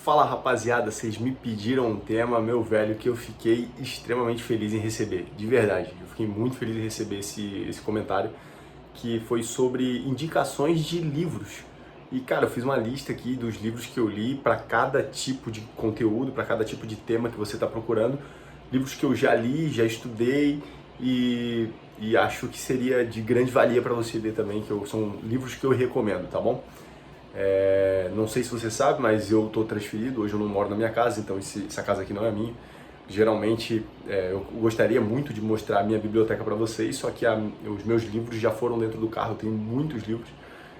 Fala rapaziada, vocês me pediram um tema, meu velho, que eu fiquei extremamente feliz em receber, de verdade. Eu fiquei muito feliz em receber esse comentário, que foi sobre indicações de livros. E cara, eu fiz uma lista aqui dos livros que eu li para cada tipo de conteúdo, para cada tipo de tema que você está procurando. Livros que eu já li, já estudei e acho que seria de grande valia para você ler também, são livros que eu recomendo, tá bom? Não sei se você sabe, mas eu estou transferido, hoje eu não moro na minha casa, então essa casa aqui não é minha. Geralmente eu gostaria muito de mostrar a minha biblioteca para vocês, só que os meus livros já foram dentro do carro, eu tenho muitos livros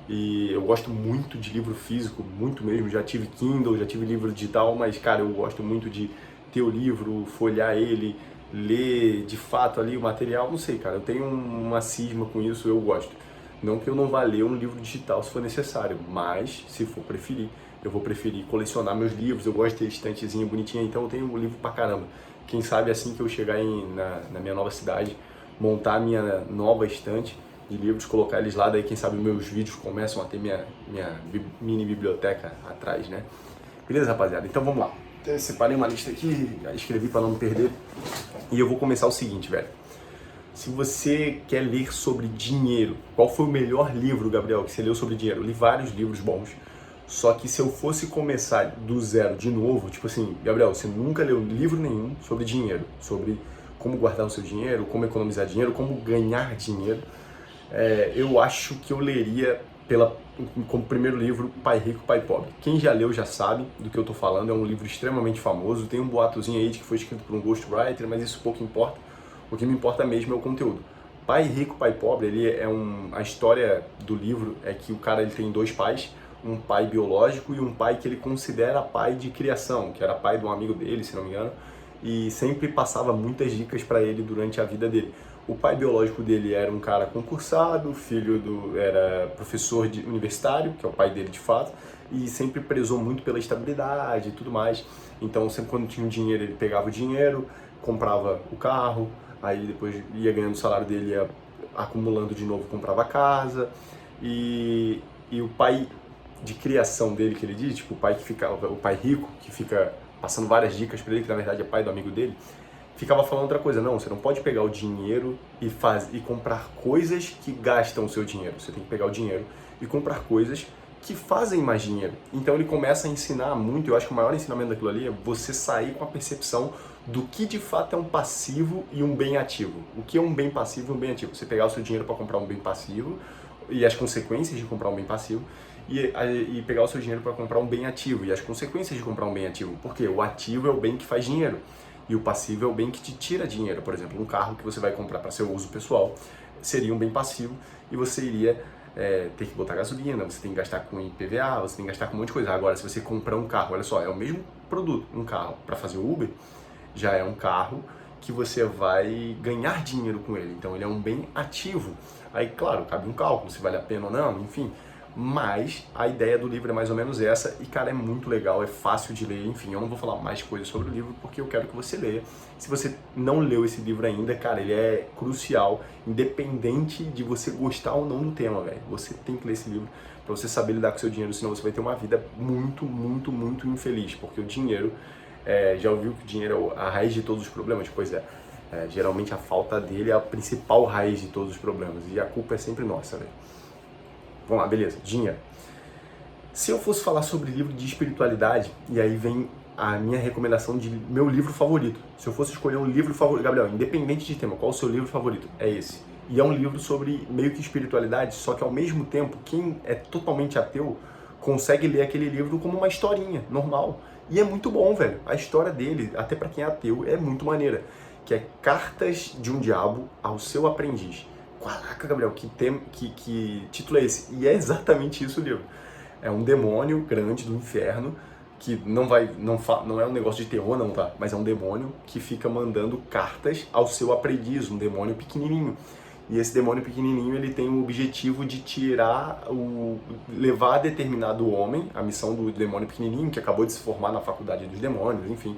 e eu gosto muito de livro físico, muito mesmo. Já tive Kindle, já tive livro digital, mas cara, eu gosto muito de ter o livro, folhear ele, ler de fato ali o material, não sei, cara, eu tenho uma cisma com isso, eu gosto. Não que eu não vá ler um livro digital se for necessário, mas se for preferir, eu vou preferir colecionar meus livros. Eu gosto de ter estantezinha bonitinha, então eu tenho um livro pra caramba. Quem sabe assim que eu chegar na minha nova cidade, montar a minha nova estante de livros, colocar eles lá, daí quem sabe meus vídeos começam a ter minha mini biblioteca atrás, né? Beleza, rapaziada? Então vamos lá. Eu separei uma lista aqui, escrevi para não me perder, e eu vou começar o seguinte, velho. Se você quer ler sobre dinheiro, qual foi o melhor livro, Gabriel, que você leu sobre dinheiro? Eu li vários livros bons, só que se eu fosse começar do zero de novo, tipo assim, Gabriel, você nunca leu livro nenhum sobre dinheiro, sobre como guardar o seu dinheiro, como economizar dinheiro, como ganhar dinheiro, eu acho que eu leria como primeiro livro Pai Rico, Pai Pobre. Quem já leu já sabe do que eu tô falando, é um livro extremamente famoso, tem um boatozinho aí de que foi escrito por um ghostwriter, mas isso pouco importa. O que me importa mesmo é o conteúdo. Pai Rico, Pai Pobre, a história do livro é que o cara ele tem dois pais, um pai biológico e um pai que ele considera pai de criação, que era pai de um amigo dele, se não me engano, e sempre passava muitas dicas para ele durante a vida dele. O pai biológico dele era um cara concursado, era professor universitário, que é o pai dele de fato, e sempre prezou muito pela estabilidade e tudo mais. Então, sempre quando tinha um dinheiro, ele pegava o dinheiro, comprava o carro, aí depois ia ganhando o salário dele, ia acumulando de novo, comprava casa. E o pai de criação dele, que ele diz, tipo o pai rico, que fica passando várias dicas para ele, que na verdade é pai do amigo dele, ficava falando outra coisa. Não, você não pode pegar o dinheiro e comprar coisas que gastam o seu dinheiro. Você tem que pegar o dinheiro e comprar coisas que fazem mais dinheiro. Então ele começa a ensinar muito. Eu acho que o maior ensinamento daquilo ali é você sair com a percepção do que de fato é um passivo e um bem ativo. O que é um bem passivo e um bem ativo? Você pegar o seu dinheiro para comprar um bem passivo e as consequências de comprar um bem passivo, e pegar o seu dinheiro para comprar um bem ativo e as consequências de comprar um bem ativo. Porque o ativo é o bem que faz dinheiro e o passivo é o bem que te tira dinheiro. Por exemplo, um carro que você vai comprar para seu uso pessoal seria um bem passivo e você iria ter que botar gasolina, você tem que gastar com IPVA, você tem que gastar com um monte de coisa. Agora, se você comprar um carro, olha só, é o mesmo produto, um carro para fazer o Uber, já é um carro que você vai ganhar dinheiro com ele. Então ele é um bem ativo. Aí, claro, cabe um cálculo se vale a pena ou não, enfim. Mas a ideia do livro é mais ou menos essa e, cara, é muito legal, é fácil de ler. Enfim, eu não vou falar mais coisas sobre o livro porque eu quero que você leia. Se você não leu esse livro ainda, cara, ele é crucial, independente de você gostar ou não do tema, velho. Você tem que ler esse livro para você saber lidar com o seu dinheiro, senão você vai ter uma vida muito, muito, muito infeliz, porque o dinheiro, já ouviu que o dinheiro é a raiz de todos os problemas? Pois é. Geralmente a falta dele é a principal raiz de todos os problemas e a culpa é sempre nossa, velho. Vamos lá, beleza, dinheiro. Se eu fosse falar sobre livro de espiritualidade, e aí vem a minha recomendação de meu livro favorito. Se eu fosse escolher um livro favorito, Gabriel, independente de tema, qual o seu livro favorito? É esse. E é um livro sobre meio que espiritualidade, só que ao mesmo tempo, quem é totalmente ateu consegue ler aquele livro como uma historinha normal. E é muito bom, velho. A história dele, até pra quem é ateu, é muito maneira. Que é Cartas de um Diabo ao Seu Aprendiz. Caraca, Gabriel, que título é esse? E é exatamente isso o livro. É um demônio grande do inferno, que não é um negócio de terror não, tá? Mas é um demônio que fica mandando cartas ao seu aprendiz, um demônio pequenininho. E esse demônio pequenininho, ele tem o objetivo de levar determinado homem, a missão do demônio pequenininho, que acabou de se formar na faculdade dos demônios, enfim,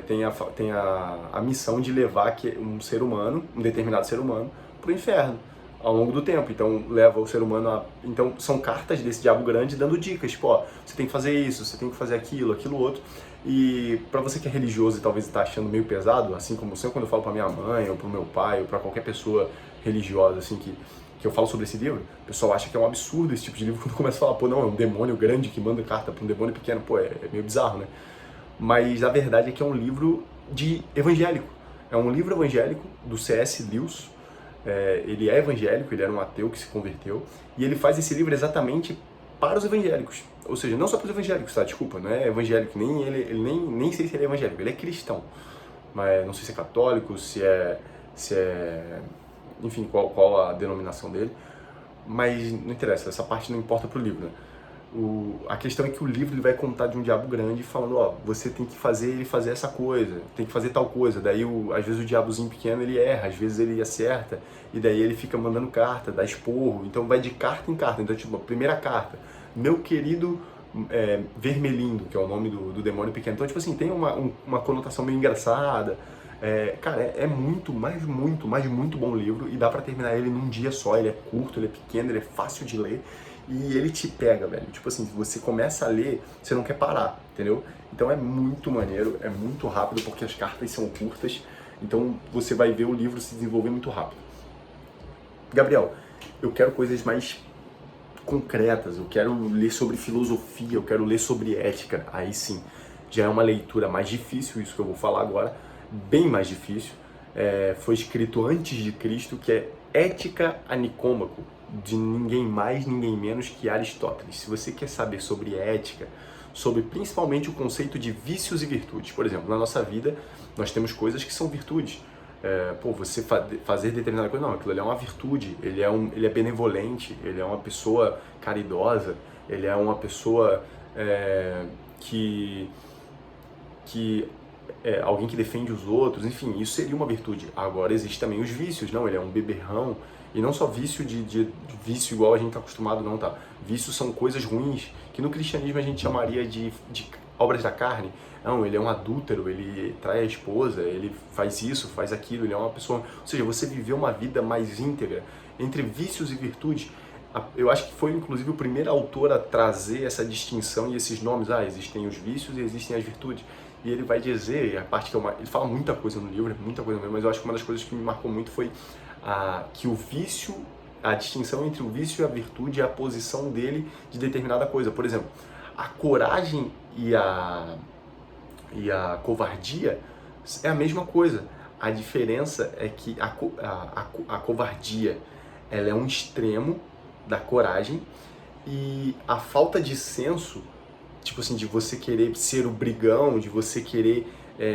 tem a missão de levar um ser humano, um determinado ser humano, para o inferno, ao longo do tempo. Então leva o ser humano a... Então são cartas desse diabo grande dando dicas, tipo, ó, você tem que fazer isso, você tem que fazer aquilo outro. E pra você que é religioso e talvez tá achando meio pesado, assim como eu quando eu falo pra minha mãe, ou pro meu pai, ou pra qualquer pessoa religiosa, assim, que eu falo sobre esse livro, o pessoal acha que é um absurdo esse tipo de livro, quando começa a falar, pô, não, é um demônio grande que manda carta pra um demônio pequeno, pô, é meio bizarro, né? Mas a verdade é que é um livro de evangélico. É um livro evangélico do C.S. Lewis. Ele é evangélico, ele era um ateu que se converteu, e ele faz esse livro exatamente para os evangélicos. Ou seja, não só para os evangélicos, tá? Desculpa, não é evangélico, ele nem sei se ele é evangélico, ele é cristão. Mas não sei se é católico, se é enfim, qual a denominação dele. Mas não interessa, essa parte não importa pro livro, né? A questão é que o livro ele vai contar de um diabo grande falando, ó, você tem que fazer ele fazer essa coisa, tem que fazer tal coisa. Daí, às vezes o diabozinho pequeno ele erra, às vezes ele acerta, e daí ele fica mandando carta, dá esporro. Então vai de carta em carta. Então, tipo, a primeira carta, meu querido Vermelindo, que é o nome do demônio pequeno. Então, tipo assim, tem uma conotação meio engraçada. Cara, é muito bom o livro, e dá pra terminar ele num dia só. Ele é curto, ele é pequeno, ele é fácil de ler. E ele te pega, velho. Tipo assim, você começa a ler, você não quer parar, entendeu? Então é muito maneiro, é muito rápido, porque as cartas são curtas. Então você vai ver o livro se desenvolver muito rápido. Gabriel, eu quero coisas mais concretas, eu quero ler sobre filosofia, eu quero ler sobre ética. Aí sim, já é uma leitura mais difícil, isso que eu vou falar agora, bem mais difícil. Foi escrito antes de Cristo, que é Ética a Nicômaco, de ninguém mais, ninguém menos que Aristóteles. Se você quer saber sobre ética, sobre principalmente o conceito de vícios e virtudes. Por exemplo, na nossa vida, nós temos coisas que são virtudes. Você fazer determinada coisa, não, aquilo ali é uma virtude, ele é benevolente, ele é uma pessoa caridosa, ele é uma pessoa que alguém que defende os outros, enfim, isso seria uma virtude. Agora, existem também os vícios, não, ele é um beberrão, e não só vício de vício igual a gente está acostumado, não, tá? Vícios são coisas ruins, que no cristianismo a gente chamaria de obras da carne. Não, ele é um adúltero, ele trai a esposa, ele faz isso, faz aquilo, ele é uma pessoa... Ou seja, você viveu uma vida mais íntegra entre vícios e virtudes. Eu acho que foi, inclusive, o primeiro autor a trazer essa distinção e esses nomes. Existem os vícios e existem as virtudes. E ele vai dizer, a parte que ele fala muita coisa no livro, muita coisa mesmo, mas eu acho que uma das coisas que me marcou muito foi que o vício, a distinção entre o vício e a virtude é a posição dele de determinada coisa. Por exemplo, a coragem e a covardia é a mesma coisa. A diferença é que a covardia ela é um extremo da coragem, e a falta de senso, tipo assim, de você querer ser o brigão, de você querer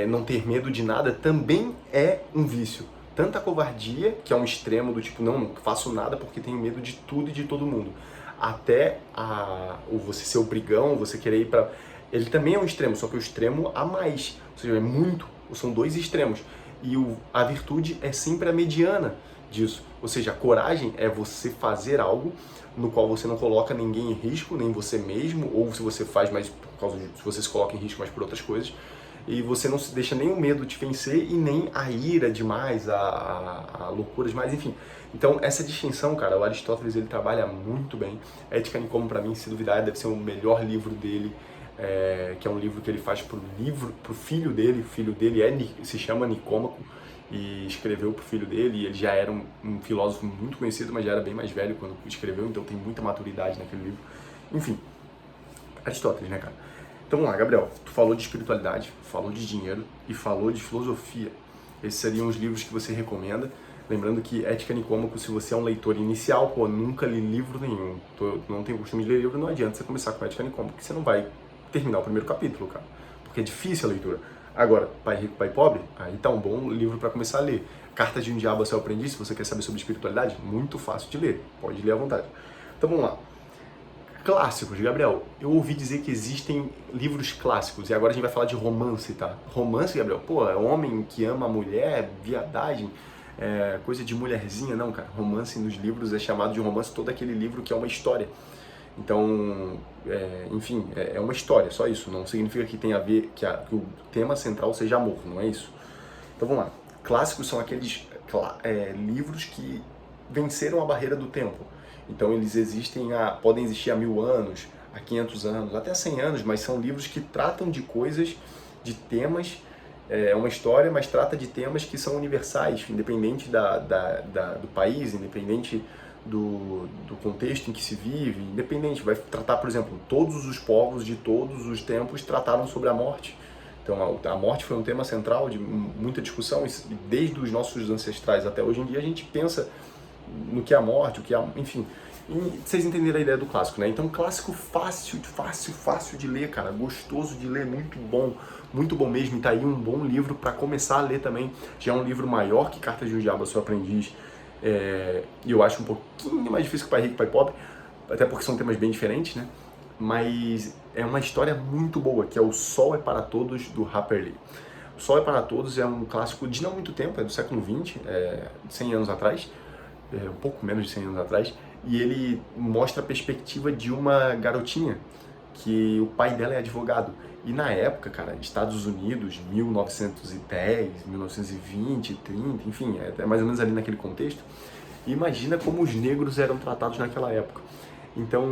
não ter medo de nada, também é um vício. Tanto a covardia, que é um extremo do tipo, não faço nada porque tenho medo de tudo e de todo mundo, até você ser o brigão, você querer ir pra... Ele também é um extremo, só que o extremo a mais, ou seja, são dois extremos. E a virtude é sempre a mediana disso, ou seja, a coragem é você fazer algo no qual você não coloca ninguém em risco, nem você mesmo, ou se você faz mais por causa se você se coloca em risco mais por outras coisas, e você não se deixa nem o medo te vencer e nem a ira demais, a loucura demais, enfim. Então essa distinção, cara, o Aristóteles ele trabalha muito bem. Ética Nicômaco, para mim, se duvidar, deve ser o melhor livro dele, que é um livro que ele faz pro filho dele. O filho dele se chama Nicômaco, e escreveu pro filho dele, e ele já era um filósofo muito conhecido, mas já era bem mais velho quando escreveu, então tem muita maturidade naquele livro. Enfim, Aristóteles, né, cara? Então vamos lá, Gabriel, tu falou de espiritualidade, falou de dinheiro e falou de filosofia. Esses seriam os livros que você recomenda. Lembrando que Ética Nicômaco, se você é um leitor inicial, nunca li livro nenhum, não tem o costume de ler livro, não adianta você começar com Ética Nicômaco, porque você não vai terminar o primeiro capítulo, cara, porque é difícil a leitura. Agora, Pai Rico, Pai Pobre, aí tá um bom livro para começar a ler. Cartas de um Diabo a Seu Aprendiz, se você quer saber sobre espiritualidade, muito fácil de ler, pode ler à vontade. Então vamos lá. Clássicos, Gabriel. Eu ouvi dizer que existem livros clássicos, e agora a gente vai falar de romance, tá? Romance, Gabriel, é homem que ama a mulher, viadagem, coisa de mulherzinha, não, cara. Romance nos livros é chamado de romance todo aquele livro que é uma história. Então, enfim, é uma história, só isso. Não significa que tenha a ver, que o tema central seja amor, não é isso. Então vamos lá. Clássicos são aqueles livros que venceram a barreira do tempo. Então eles podem existir há 1000 anos, há 500 anos, até 100 anos, mas são livros que tratam de coisas, de temas, é uma história, mas trata de temas que são universais, independente do país, independente do contexto em que se vive, independente. Vai tratar, por exemplo, todos os povos de todos os tempos trataram sobre a morte. Então a morte foi um tema central de muita discussão, e desde os nossos ancestrais até hoje em dia a gente pensa no que é a morte, enfim. E vocês entenderam a ideia do clássico, né? Então, clássico fácil de ler, cara, gostoso de ler, muito bom mesmo. E tá aí um bom livro para começar a ler também. Já é um livro maior que Cartas de um Diabo, Seu Aprendiz, e eu acho um pouquinho mais difícil que Pai Rico, Pai Pobre, até porque são temas bem diferentes, né? Mas é uma história muito boa, que é O Sol é para Todos, do Harper Lee. O Sol é para Todos é um clássico de não muito tempo, é do século XX, 100 anos atrás, um pouco menos de 100 anos atrás, e ele mostra a perspectiva de uma garotinha que o pai dela é advogado. E na época, cara, Estados Unidos, 1910, 1920, 30, enfim, é mais ou menos ali naquele contexto. E imagina como os negros eram tratados naquela época. Então,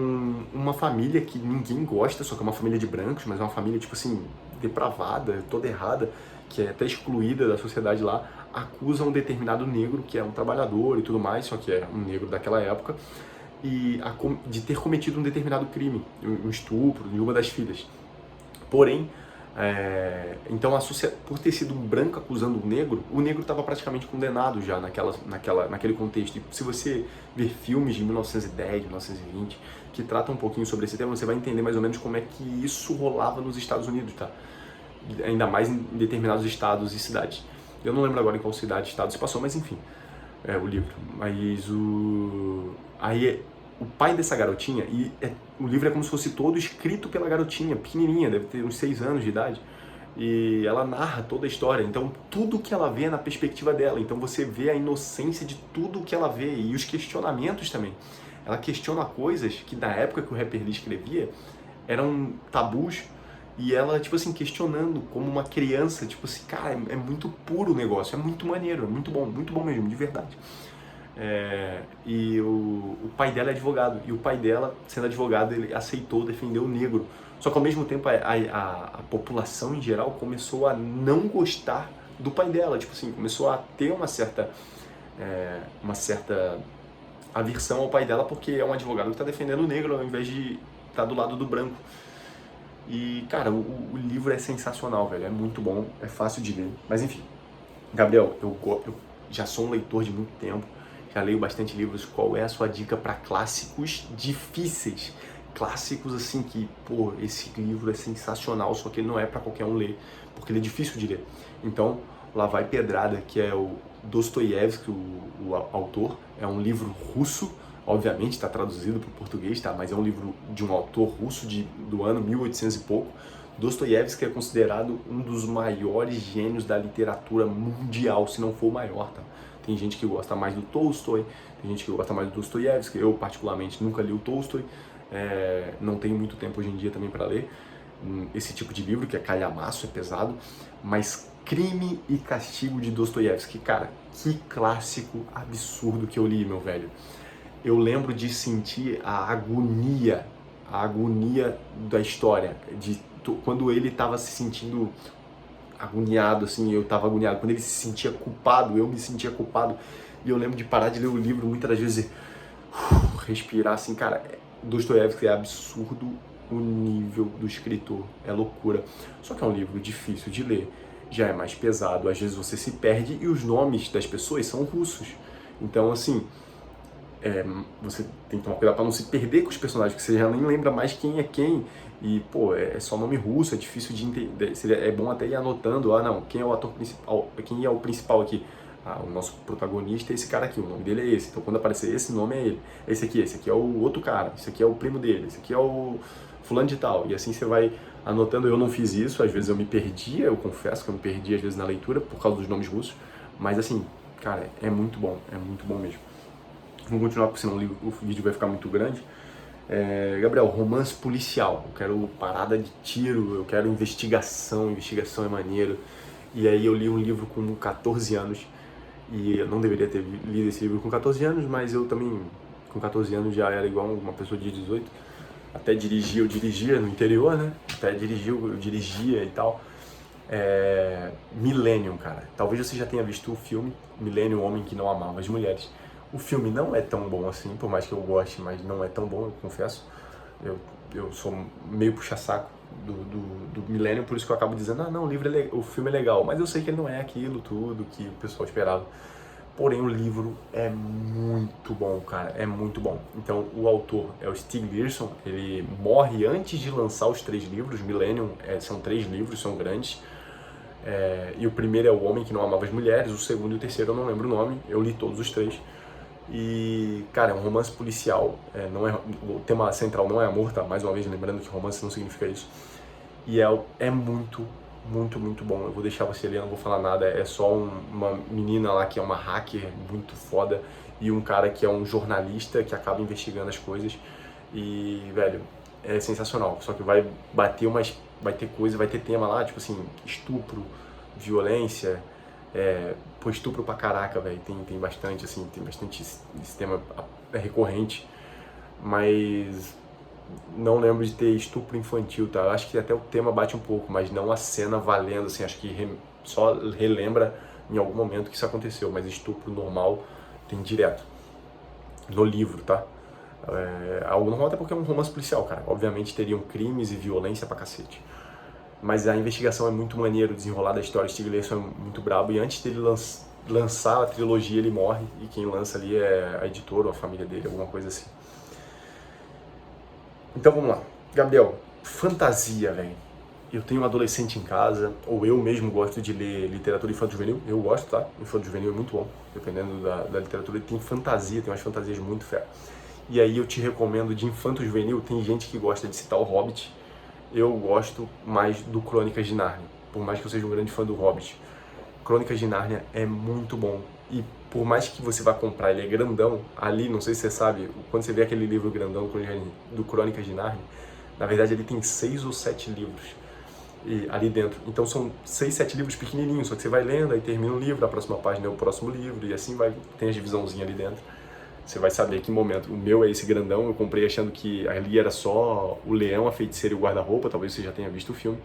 uma família que ninguém gosta, só que é uma família de brancos, mas é uma família, tipo assim, depravada, toda errada, que é até excluída da sociedade lá, acusa um determinado negro, que é um trabalhador e tudo mais, só que é um negro daquela época, de ter cometido um determinado crime, um estupro de uma das filhas. Porém, então por ter sido um branco acusando um negro, o negro estava praticamente condenado já naquele contexto. E se você ver filmes de 1910, 1920, que tratam um pouquinho sobre esse tema, você vai entender mais ou menos como é que isso rolava nos Estados Unidos, tá? Ainda mais em determinados estados e cidades. Eu não lembro agora em qual cidade, estado se passou, mas enfim, o livro. Mas o pai dessa garotinha, o livro é como se fosse todo escrito pela garotinha, pequenininha, deve ter uns 6 anos de idade, e ela narra toda a história, então tudo que ela vê é na perspectiva dela, então você vê a inocência de tudo que ela vê, e os questionamentos também. Ela questiona coisas que na época que o Harper Lee escrevia eram tabus, e ela, tipo assim, questionando como uma criança, tipo assim, cara, é muito puro o negócio, é muito maneiro, é muito bom mesmo, de verdade. E o pai dela é advogado, e o pai dela, sendo advogado, ele aceitou defender o negro. Só que ao mesmo tempo a população em geral começou a não gostar do pai dela, tipo assim, começou a ter uma certa aversão ao pai dela, porque é um advogado que está defendendo o negro ao invés de estar do lado do branco. E, cara, o livro é sensacional, velho, é muito bom, é fácil de ler. Mas enfim, Gabriel, eu já sou um leitor de muito tempo, já leio bastante livros. Qual é a sua dica para clássicos difíceis? Clássicos assim que, pô, esse livro é sensacional, só que ele não é para qualquer um ler, porque ele é difícil de ler. Então, lá vai pedrada, que é o Dostoiévski, o autor. É um livro russo, obviamente está traduzido para o português, tá? Mas é um livro de um autor russo do ano 1800 e pouco. Dostoiévski é considerado um dos maiores gênios da literatura mundial, se não for o maior, tá? Tem gente que gosta mais do Tolstói, tem gente que gosta mais do Dostoiévski. Eu, particularmente, nunca li o Tolstói, não tenho muito tempo hoje em dia também para ler esse tipo de livro, que é calhamaço, é pesado, mas Crime e Castigo de Dostoiévski, cara, que clássico absurdo que eu li, meu velho. Eu lembro de sentir a agonia da história, quando ele estava se sentindo agoniado, assim, eu estava agoniado, quando ele se sentia culpado, eu me sentia culpado, e eu lembro de parar de ler o livro muitas das vezes e respirar, assim, cara. Dostoiévski é absurdo o nível do escritor, é loucura. Só que é um livro difícil de ler, já é mais pesado, às vezes você se perde, e os nomes das pessoas são russos, então, assim, você tem que tomar cuidado para não se perder com os personagens, que você já nem lembra mais quem é quem, e, pô, é só nome russo, é difícil de entender, é bom até ir anotando, não, quem é o ator principal, quem é o principal aqui, o nosso protagonista é esse cara aqui, o nome dele é esse, então quando aparecer esse nome é ele, esse aqui é o outro cara, esse aqui é o primo dele, esse aqui é o fulano de tal, e assim você vai anotando. Eu não fiz isso, às vezes eu me perdia, eu confesso que eu me perdi às vezes na leitura, por causa dos nomes russos, mas assim, cara, é muito bom mesmo. Vamos continuar, porque senão o vídeo vai ficar muito grande. Gabriel, romance policial, eu quero parada de tiro, eu quero investigação é maneiro. E aí eu li um livro com 14 anos, E eu não deveria ter lido esse livro com 14 anos, mas eu também, com 14 anos, já era igual uma pessoa de 18. Até dirigir, eu dirigia no interior, né? Até dirigir, eu dirigia e tal. Millennium, cara. Talvez você já tenha visto o filme Millennium, o Homem que Não Amava as Mulheres. O filme não é tão bom assim, por mais que eu goste, mas não é tão bom, eu confesso. Eu sou meio puxa-saco do Millennium, por isso que eu acabo dizendo, não, o filme é legal, mas eu sei que ele não é aquilo tudo que o pessoal esperava. Porém, o livro é muito bom, cara, é muito bom. Então, o autor é o Stieg Larsson, ele morre antes de lançar os 3 livros, Millennium, são 3 livros, são grandes. E o primeiro é O Homem que Não Amava as Mulheres, o segundo e o terceiro eu não lembro o nome, eu li todos os 3. E, cara, é um romance policial, o tema central não é amor, tá? Mais uma vez, lembrando que romance não significa isso. E é muito, muito, muito bom. Eu vou deixar você ler, não vou falar nada. É só uma menina lá que é uma hacker muito foda e um cara que é um jornalista que acaba investigando as coisas. E, velho, é sensacional. Só que vai ter coisa, vai ter tema lá, tipo assim, estupro, violência, estupro pra caraca, velho. Tem bastante, assim, tem bastante esse tema recorrente. Mas não lembro de ter estupro infantil, tá? Eu acho que até o tema bate um pouco, mas não a cena valendo, assim, acho que só relembra em algum momento que isso aconteceu, mas estupro normal tem direto. No livro, tá? Algo normal até porque é um romance policial, cara. Obviamente teriam crimes e violência pra cacete. Mas a investigação é muito maneiro, o desenrolar da história, Stieg Larsson é muito brabo, e antes dele lançar a trilogia ele morre, e quem lança ali é a editora ou a família dele, alguma coisa assim. Então vamos lá, Gabriel, fantasia, velho. Eu tenho um adolescente em casa, ou eu mesmo gosto de ler literatura infanto-juvenil, eu gosto, tá? Infanto-juvenil é muito bom, dependendo da literatura, tem fantasia, tem umas fantasias muito fé. E aí eu te recomendo de infanto-juvenil, tem gente que gosta de citar o Hobbit, eu gosto mais do Crônicas de Nárnia, por mais que eu seja um grande fã do Hobbit. Crônicas de Nárnia é muito bom, e por mais que você vá comprar, ele é grandão, ali, não sei se você sabe, quando você vê aquele livro grandão do Crônicas de Nárnia, na verdade ele tem 6 ou 7 livros ali dentro. Então são 6, 7 livros pequenininhos, só que você vai lendo, aí termina um livro, a próxima página é o próximo livro, e assim vai, tem a divisãozinha ali dentro. Você vai saber que momento. O meu é esse grandão, eu comprei achando que ali era só o leão, a feiticeira e o guarda-roupa, talvez você já tenha visto o filme.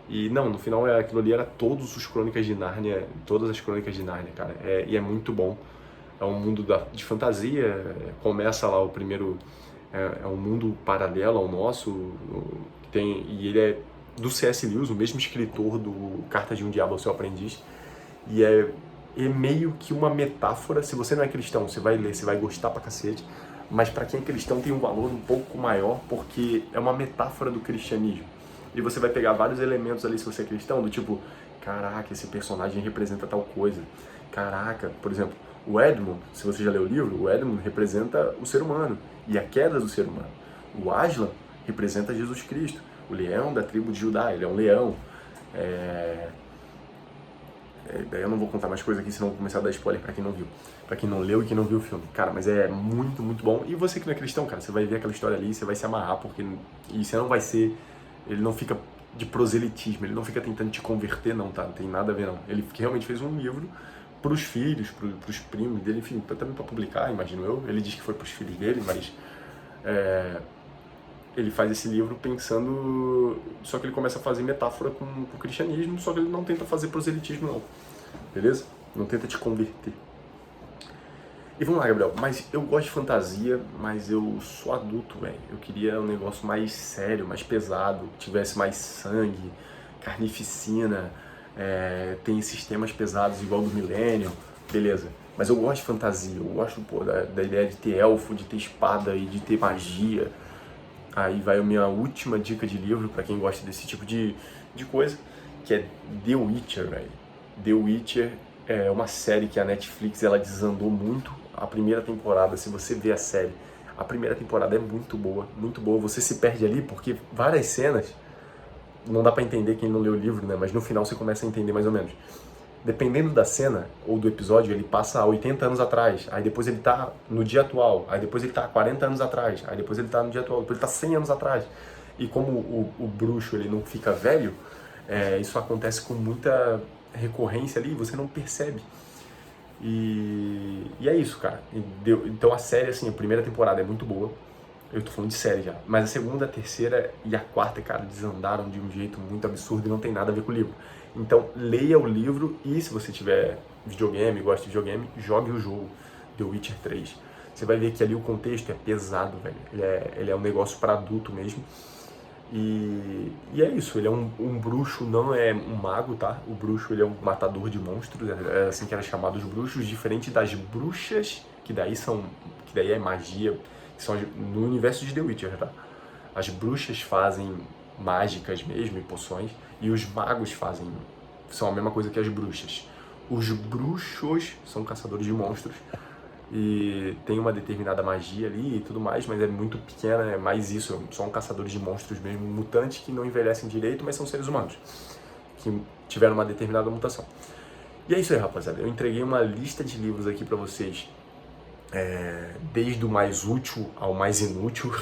E não, no final aquilo ali era todos os Crônicas de Nárnia, todas as Crônicas de Nárnia, cara. E é muito bom. É um mundo de fantasia, começa lá o primeiro, é um mundo paralelo ao nosso, e ele é do C.S. Lewis, o mesmo escritor do Carta de um Diabo ao Seu Aprendiz, e é meio que uma metáfora. Se você não é cristão, você vai ler, você vai gostar pra cacete, mas pra quem é cristão tem um valor um pouco maior, porque é uma metáfora do cristianismo. E você vai pegar vários elementos ali, se você é cristão, do tipo, caraca, esse personagem representa tal coisa. Caraca, por exemplo, o Edmund, se você já leu o livro, o Edmund representa o ser humano e a queda do ser humano. O Aslan representa Jesus Cristo, o leão da tribo de Judá, ele é um leão. Daí eu não vou contar mais coisa aqui, senão vou começar a dar spoiler pra quem não viu. Pra quem não leu e quem não viu o filme. Cara, mas é muito, muito bom. E você que não é cristão, cara, você vai ver aquela história ali, você vai se amarrar, porque... E você não vai ser... Ele não fica de proselitismo, ele não fica tentando te converter, não, tá? Não tem nada a ver, não. Ele realmente fez um livro pros filhos, pros primos dele, enfim, também pra publicar, imagino eu. Ele diz que foi pros filhos dele, mas... Ele faz esse livro pensando... Só que ele começa a fazer metáfora com o cristianismo, só que ele não tenta fazer proselitismo, não. Beleza? Não tenta te converter. E vamos lá, Gabriel. Mas eu gosto de fantasia, mas eu sou adulto, velho. Eu queria um negócio mais sério, mais pesado, que tivesse mais sangue, carnificina, tem esses temas pesados igual do Millennium, beleza. Mas eu gosto de fantasia, eu gosto, pô, da ideia de ter elfo, de ter espada e de ter magia. Aí vai a minha última dica de livro pra quem gosta desse tipo de coisa, que é The Witcher, velho. The Witcher é uma série que a Netflix ela desandou muito. A primeira temporada, se você vê a série, a primeira temporada é muito boa, muito boa. Você se perde ali porque várias cenas, não dá pra entender quem não leu o livro, né? Mas no final você começa a entender mais ou menos. Dependendo da cena ou do episódio, ele passa há 80 anos atrás, aí depois ele tá no dia atual, aí depois ele tá há 40 anos atrás, aí depois ele tá no dia atual, depois ele tá 100 anos atrás. E como o bruxo ele não fica velho, isso acontece com muita recorrência ali, você não percebe. E é isso, cara. Então a série, assim, a primeira temporada é muito boa. Eu tô falando de série já. Mas a segunda, a terceira e a quarta, cara, desandaram de um jeito muito absurdo e não tem nada a ver com o livro. Então, leia o livro e se você tiver videogame, gosta de videogame, jogue o jogo The Witcher 3. Você vai ver que ali o contexto é pesado, velho. Ele é um negócio para adulto mesmo. E é isso, ele é um bruxo, não é um mago, tá? O bruxo, ele é um matador de monstros, é assim que era chamado os bruxos, diferente das bruxas, que daí é magia, que são no universo de The Witcher, tá? As bruxas fazem mágicas mesmo e poções, e os magos são a mesma coisa que as bruxas. Os bruxos são caçadores de monstros, e tem uma determinada magia ali e tudo mais, mas é muito pequena, é mais isso, são caçadores de monstros mesmo, mutantes que não envelhecem direito, mas são seres humanos, que tiveram uma determinada mutação. E é isso aí, rapaziada, eu entreguei uma lista de livros aqui pra vocês, desde o mais útil ao mais inútil,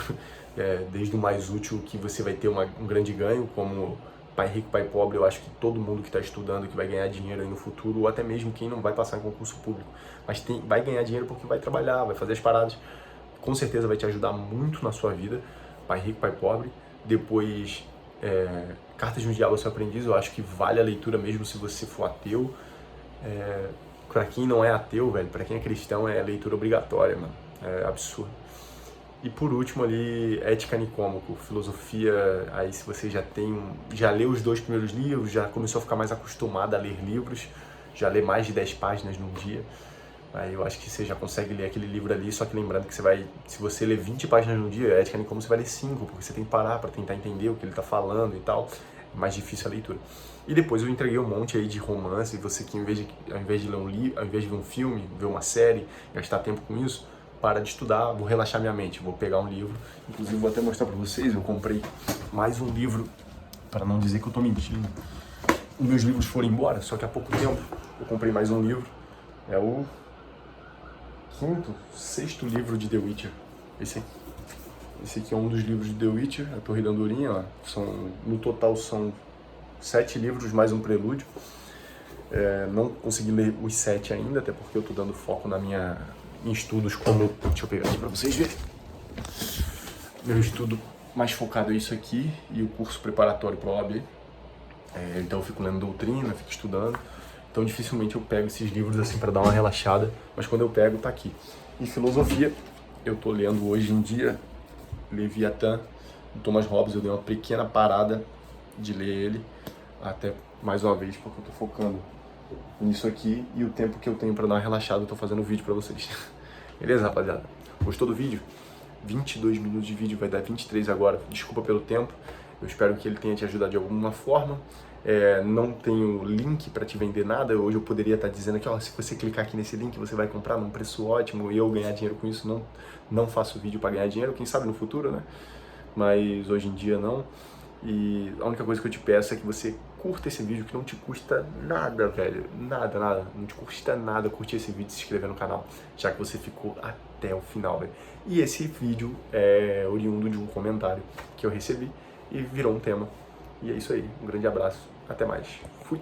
desde o mais útil que você vai ter um grande ganho, como Pai Rico, Pai Pobre. Eu acho que todo mundo que está estudando, que vai ganhar dinheiro aí no futuro, ou até mesmo quem não vai passar em concurso público, mas vai ganhar dinheiro porque vai trabalhar, vai fazer as paradas, com certeza vai te ajudar muito na sua vida. Pai Rico, Pai Pobre. Depois, Cartas de um Diabo ao Seu Aprendiz, eu acho que vale a leitura mesmo se você for ateu. Pra quem não é ateu, velho, pra quem é cristão, é leitura obrigatória, mano. É absurdo. E por último ali, Ética Nicômaco, filosofia. Aí se você já leu os 2 primeiros livros, já começou a ficar mais acostumado a ler livros, já lê mais de 10 páginas num dia, aí eu acho que você já consegue ler aquele livro ali, só que lembrando que se você ler 20 páginas num dia, Ética Nicômaco, você vai ler 5, porque você tem que parar para tentar entender o que ele tá falando e tal, é mais difícil a leitura. E depois eu entreguei um monte aí de romance, e você que ao invés de ler um livro, ao invés de ver um filme, ver uma série, gastar tempo com isso, para de estudar, vou relaxar minha mente, vou pegar um livro. Inclusive vou até mostrar para vocês, eu comprei mais um livro, para não dizer que eu tô mentindo. Os meus livros foram embora, só que há pouco tempo eu comprei mais um livro. É o sexto livro de The Witcher. Esse aqui é um dos livros de The Witcher, a Torre da Andorinha, ó. No total são 7 livros mais um prelúdio. Não consegui ler os 7 ainda, até porque eu tô dando foco em estudos como... Deixa eu pegar aqui pra vocês verem. Meu estudo mais focado é isso aqui e o curso preparatório para a OAB. Então eu fico lendo doutrina, fico estudando. Então dificilmente eu pego esses livros assim para dar uma relaxada, mas quando eu pego tá aqui. E filosofia, eu tô lendo hoje em dia Leviatã, do Thomas Hobbes. Eu dei uma pequena parada de ler ele, até mais uma vez, porque eu tô focando nisso aqui e o tempo que eu tenho para dar uma relaxada eu tô fazendo vídeo para vocês. Beleza, rapaziada? Gostou do vídeo? 22 minutos de vídeo, vai dar 23 agora. Desculpa pelo tempo. Eu espero que ele tenha te ajudado de alguma forma. Não tenho link para te vender nada. Hoje eu poderia estar dizendo aqui, ó, se você clicar aqui nesse link, você vai comprar num preço ótimo e eu ganhar dinheiro com isso. Não faço vídeo para ganhar dinheiro, quem sabe no futuro, né? Mas hoje em dia não. E a única coisa que eu te peço é que você curta esse vídeo, que não te custa nada, velho. Nada. Não te custa nada curtir esse vídeo e se inscrever no canal, já que você ficou até o final, velho. E esse vídeo é oriundo de um comentário que eu recebi e virou um tema. E é isso aí. Um grande abraço. Até mais. Fui.